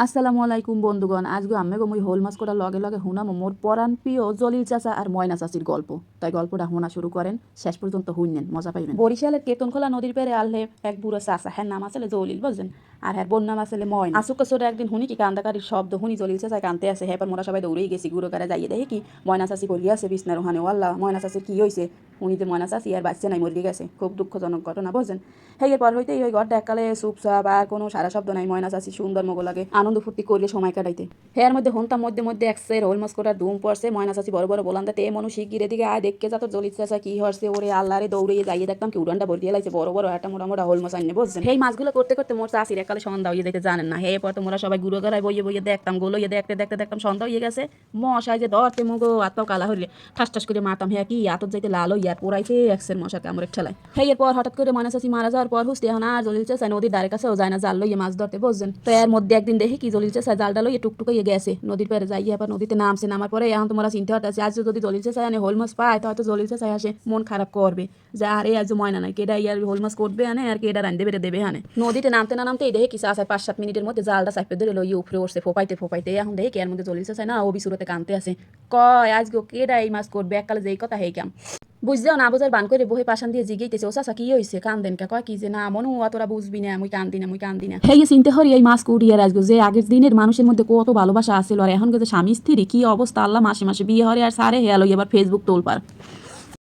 আসসালামু আলাইকুম বন্ধুগণ। আজকে আমি মুই হোল মাছ করার লগে লগে হুনাম মোর পরাণ প্রিয় জলিল চাচা আর ময়না চাচির গল্প। তাই গল্পটা হোনা শুরু করেন, শেষ পর্যন্ত হুইনেন, মজা পাইবেন। বরিশালের কেতনখোলা নদীর পেরে আলহে এক বুড়ো চাচা, হ্যাঁ নাম আসলে জলিল, বুঝছেন, আর হ্যাঁ বোন নাম আসলে ময়না। আসুক ছোট একদিন শুনি কি কান্দাকারির শব্দ, শুনি জলিল চাচা কানতে আছে। হ্যাঁ মোরা সবাই দৌড়েই গেছি, গুঁড়ো করে যাইয়ে দেখে কি ময়না চাচি বলিয়া আছে বিছনার ওখানে। ওয়াল্লাহ, ময়না চাচির কি হয়েছে? উনি যে ময়না চাচি আর বাচ্চা নাই, মরে গেছে। খুব দুঃখজনক ঘটনা, বুঝছেন। হ্যাঁ এরপর হইতেই ওই ঘরটা এককালে চুপচাপ, আর কোনো সারা শব্দ নাই। ময়না চাচি সুন্দর মগো লাগে আনন্দ ফুর্তি করলে সময় কাটাইতে। হেয়ার মধ্যে হন্তাম মধ্যে মধ্যে একসে রোল মাছ করার ধুম পড়ছে। ময়না চাচি বড় বড় বলান তে মানুষ শিগগিরে দিকে আয় দেখকে যা তোর জলিত চাচা কি হচ্ছে ওরে আল্লাহরে দৌড়িয়ে যাইয়ে দেখতাম কি উড়ানটা ভরিয়ে লাগছে বড় বড় একটা মোটা মোটা হোল মাছ আনলে, বুঝছেন। এই মাছগুলো করতে করতে মোর চাষির একালে সন্ধ্যা হয়ে যেতে জানেন না। হে পর তো মোরা সবাই গুঁড়ো গড়ায় বইয়ে বইয়ে দেখতাম, গোলো ইয়ে দেখতে দেখতে দেখতাম সন্ধ্যা হয়ে গেছে। মশাই যে ধরতে মগো আত্মাও কালা হইলে ঠাস ঠাস করে মারতাম। হ্যাঁ কি আতর যাইতে লাল হইয়া পোড়াইছে একসের মশার কামড়ের ঠেলায়। হ্যাঁ এরপর হঠাৎ করে ময়না চাচি মারা যাওয়ার পর হুসতে এখন আর জলিল চাচা নদীর ধারে কাছেও যায় না জাল লইয়ে মাছ ধরতে, বুঝছেন। তো এর মধ্যে একদিন দেখি কি জলিল চাচা জালটা লইয়ে টুকটুকাইয়ে গেছে নদীর পারে, যাইয়ে আবার নদীতে নামছে। নামার পরে এখন তোমরা চিন্তা হচ্ছে আজ যদি জলিল চাচা আনে হোল মাছ পায় তো হয়তো জলিল চাচা আসে মন খারাপ করবে যে আরে আজ ময়না নাই, কেডা ইয়ার হোল মাছ করবে আনে আর কেডা রান্ধে বেড়ে দেবে আনে। নদীতে নামতে না নামতে দেখে কি চাচা 5-7 মিনিটের মধ্যে জালটা চাপে ধরে লইয়ে উপরে উঠছে ফোপাইতে ফোপাইতে। এখন দেখে কি এর মধ্যে জলিল চাচা না ও বিশুরতে কানতে আছে, কয় আজকে কেডা এই মাছ করবে, এককালে যেই কথা হেই কাম। বুঝতেও না বুঝার বান করে বহে পাশান দিয়ে জিগেইতেছে, ও চাচা কি হয়েছে কান্দেন কা? কয় কি যে না মনু তোরা বুঝবি না, মুই কান্দি না মুই কান্দি না। হেয়ে চিনতে হরি এই মাছ কুড়িয়ে আসবো যে আগের দিনের মানুষের মধ্যে কত ভালোবাসা আছিল, আর এখন কিন্তু স্বামী স্ত্রী কি অবস্থা, আল্লাহ মাসে মাসে বিয়ে হরে আর সারে হেয়াল এবার ফেসবুক তোলপার।